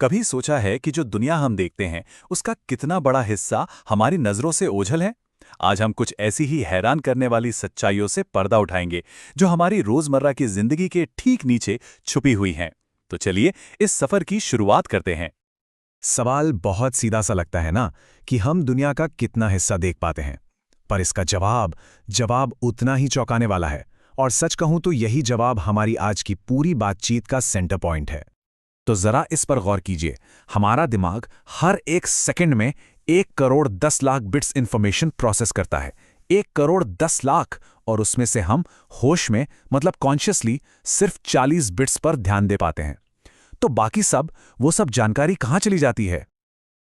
कभी सोचा है कि जो दुनिया हम देखते हैं उसका कितना बड़ा हिस्सा हमारी नजरों से ओझल है। आज हम कुछ ऐसी ही हैरान करने वाली सच्चाइयों से पर्दा उठाएंगे जो हमारी रोजमर्रा की जिंदगी के ठीक नीचे छुपी हुई हैं। तो चलिए इस सफर की शुरुआत करते हैं। सवाल बहुत सीधा सा लगता है ना कि हम दुनिया का कितना हिस्सा देख पाते हैं। पर इसका जवाब उतना ही चौंकाने वाला है। और सच कहूं तो यही जवाब हमारी आज की पूरी बातचीत का सेंटर पॉइंट है। तो जरा इस पर गौर कीजिए। हमारा दिमाग हर एक सेकंड में 1 crore 10 lakh bits information process करता है। 1 करोड़ 10 लाख। और उसमें से हम होश में मतलब कॉन्शियसली सिर्फ 40 बिट्स पर ध्यान दे पाते हैं। तो बाकी वो सब जानकारी कहाँ चली जाती है?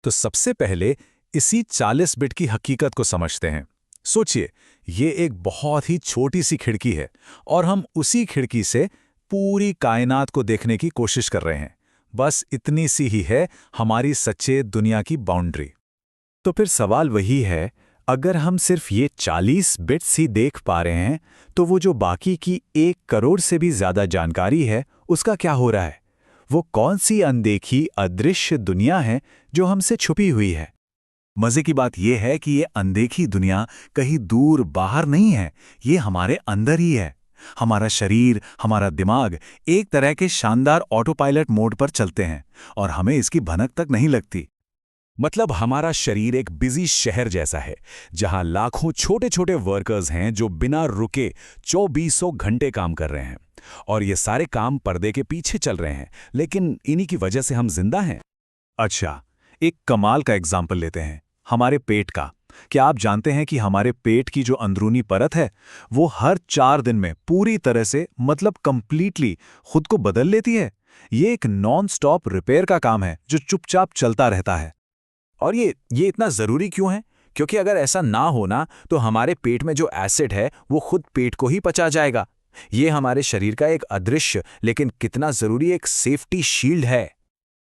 तो सबसे पहले इसी 40 बिट की हकीकत को समझते हैं। सोचिए, ये एक बहुत ही छोटी सी खिड़की है और हम उसी खिड़की से पूरी कायनात को देखने की कोशिश कर रहे हैं। बस इतनी सी ही है हमारी सच्चे दुनिया की बाउंड्री। तो फिर सवाल वही है, अगर हम सिर्फ ये 40 बिट्स ही देख पा रहे हैं तो वो जो बाकी की 1 करोड़ से भी ज्यादा जानकारी है उसका क्या हो रहा है? वो कौन सी अनदेखी अदृश्य दुनिया है जो हमसे छुपी हुई है? मजे की बात यह है कि ये अनदेखी दुनिया कहीं दूर बाहर नहीं है, ये हमारे अंदर ही है। हमारा शरीर, हमारा दिमाग एक तरह के शानदार ऑटो पायलट मोड पर चलते हैं और हमें इसकी भनक तक नहीं लगती। मतलब हमारा शरीर एक बिजी शहर जैसा है जहां लाखों छोटे छोटे वर्कर्स हैं जो बिना रुके 2400 घंटे काम कर रहे हैं। और ये सारे काम पर्दे के पीछे चल रहे हैं, लेकिन इन्हीं की वजह से हम जिंदा हैं। अच्छा, एक कमाल का एग्जाम्पल लेते हैं, हमारे पेट का। क्या आप जानते हैं कि हमारे पेट की जो अंदरूनी परत है वो हर 4 दिन में पूरी तरह से मतलब कंप्लीटली खुद को बदल लेती है? ये एक नॉन स्टॉप रिपेयर का काम है जो चुपचाप चलता रहता है। और ये इतना जरूरी क्यों है? क्योंकि अगर ऐसा ना होना तो हमारे पेट में जो एसिड है वो खुद पेट को ही पचा जाएगा। ये हमारे शरीर का एक अदृश्य लेकिन कितना जरूरी एक सेफ्टी शील्ड है।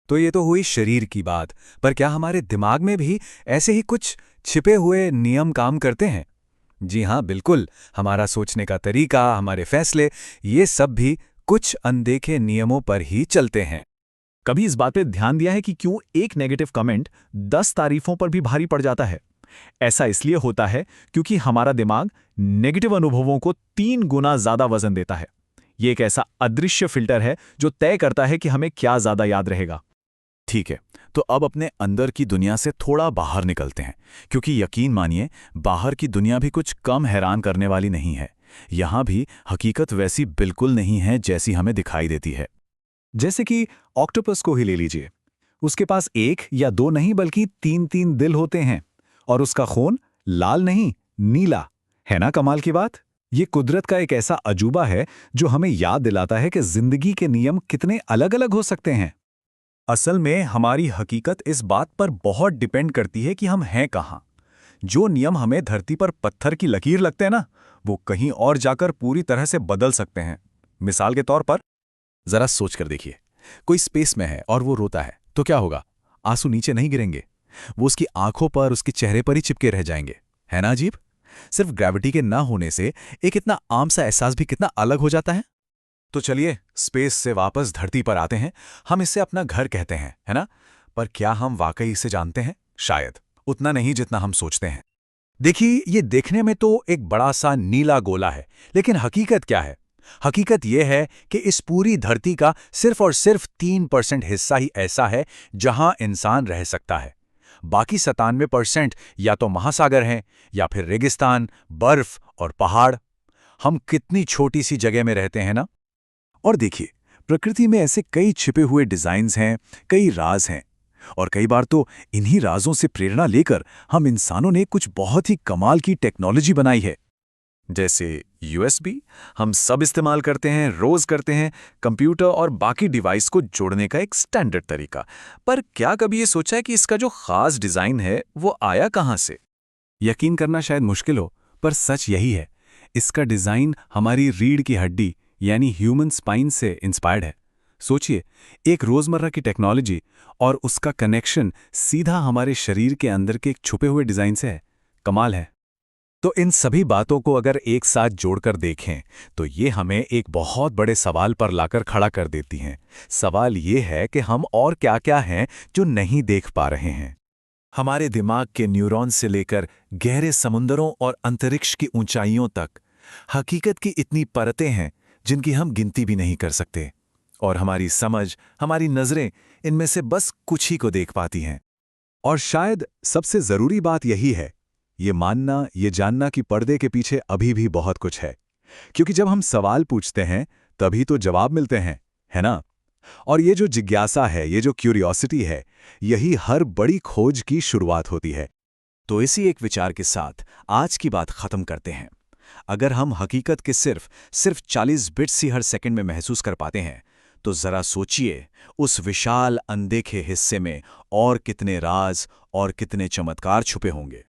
तो ये तो हुई शरीर की बात, पर क्या हमारे दिमाग में भी ऐसे ही कुछ छिपे हुए नियम काम करते हैं? जी हाँ, बिल्कुल। हमारा सोचने का तरीका, हमारे फैसले, ये सब भी कुछ अनदेखे नियमों पर ही चलते हैं। कभी इस बात पे ध्यान दिया है कि क्यों एक नेगेटिव कमेंट 10 तारीफों पर भी भारी पड़ जाता है? ऐसा इसलिए होता है क्योंकि हमारा दिमाग नेगेटिव अनुभवों को 3 गुना ज्यादा वजन देता है। ये एक ऐसा अदृश्य फिल्टर है जो तय करता है कि हमें क्या ज्यादा याद रहेगा। ठीक है, तो अब अपने अंदर की दुनिया से थोड़ा बाहर निकलते हैं, क्योंकि यकीन मानिए बाहर की दुनिया भी कुछ कम हैरान करने वाली नहीं है। यहां भी हकीकत वैसी बिल्कुल नहीं है जैसी हमें दिखाई देती है। जैसे कि ऑक्टोपस को ही ले लीजिए। उसके पास एक या दो नहीं बल्कि 3-3 दिल होते हैं और उसका खून लाल नहीं, नीला है ना। कमाल की बात। ये कुदरत का एक ऐसा अजूबा है जो हमें याद दिलाता है कि जिंदगी के नियम कितने अलग अलग हो सकते हैं। असल में हमारी हकीकत इस बात पर बहुत डिपेंड करती है कि हम हैं कहाँ। जो नियम हमें धरती पर पत्थर की लकीर लगते हैं ना, वो कहीं और जाकर पूरी तरह से बदल सकते हैं। मिसाल के तौर पर जरा सोच कर देखिए, कोई स्पेस में है और वो रोता है तो क्या होगा? आंसू नीचे नहीं गिरेंगे, वो उसकी आंखों पर, उसके चेहरे पर ही चिपके रह जाएंगे। है ना अजीब? सिर्फ ग्रेविटी के ना होने से एक इतना आम सा एहसास भी कितना अलग हो जाता है। तो चलिए स्पेस से वापस धरती पर आते हैं। हम इसे अपना घर कहते हैं, है ना? पर क्या हम वाकई इसे जानते हैं? शायद उतना नहीं जितना हम सोचते हैं। देखिए, ये देखने में तो एक बड़ा सा नीला गोला है, लेकिन हकीकत क्या है? हकीकत यह है कि इस पूरी धरती का सिर्फ और सिर्फ 3% हिस्सा ही ऐसा है जहां इंसान रह सकता है। बाकी 97% या तो महासागर हैं या फिर रेगिस्तान, बर्फ और पहाड़। हम कितनी छोटी सी जगह में रहते हैं ना। और देखिए, प्रकृति में ऐसे कई छिपे हुए डिजाइन्स हैं, कई राज हैं। और कई बार तो इन्हीं राजों से प्रेरणा लेकर हम इंसानों ने कुछ बहुत ही कमाल की टेक्नोलॉजी बनाई है। जैसे यूएसबी हम सब इस्तेमाल करते हैं, रोज करते हैं। कंप्यूटर और बाकी डिवाइस को जोड़ने का एक स्टैंडर्ड तरीका। पर क्या कभी ये सोचा है कि इसका जो खास डिजाइन है वो आया कहां से? यकीन करना शायद मुश्किल हो, पर सच यही है। इसका डिजाइन हमारी रीढ़ की हड्डी यानी ह्यूमन स्पाइन से इंस्पायर्ड है। सोचिए, एक रोजमर्रा की टेक्नोलॉजी और उसका कनेक्शन सीधा हमारे शरीर के अंदर के एक छुपे हुए डिजाइन से है। कमाल है। तो इन सभी बातों को अगर एक साथ जोड़कर देखें तो ये हमें एक बहुत बड़े सवाल पर लाकर खड़ा कर देती हैं। सवाल ये है कि हम और क्या-क्या हैं जो नहीं देख पा रहे हैं। हमारे दिमाग के न्यूरॉन से लेकर गहरे समुंदरों और अंतरिक्ष की ऊंचाइयों तक हकीकत की इतनी परतें हैं जिनकी हम गिनती भी नहीं कर सकते। और हमारी समझ, हमारी नजरें इनमें से बस कुछ ही को देख पाती हैं। और शायद सबसे जरूरी बात यही है, ये मानना, ये जानना कि पर्दे के पीछे अभी भी बहुत कुछ है। क्योंकि जब हम सवाल पूछते हैं तभी तो जवाब मिलते हैं, है ना? और ये जो जिज्ञासा है, ये जो क्यूरियोसिटी है, यही हर बड़ी खोज की शुरुआत होती है। तो इसी एक विचार के साथ आज की बात खत्म करते हैं। अगर हम हकीकत के सिर्फ 40 बिट्स ही हर सेकंड में महसूस कर पाते हैं, तो जरा सोचिए उस विशाल अनदेखे हिस्से में और कितने राज और कितने चमत्कार छुपे होंगे।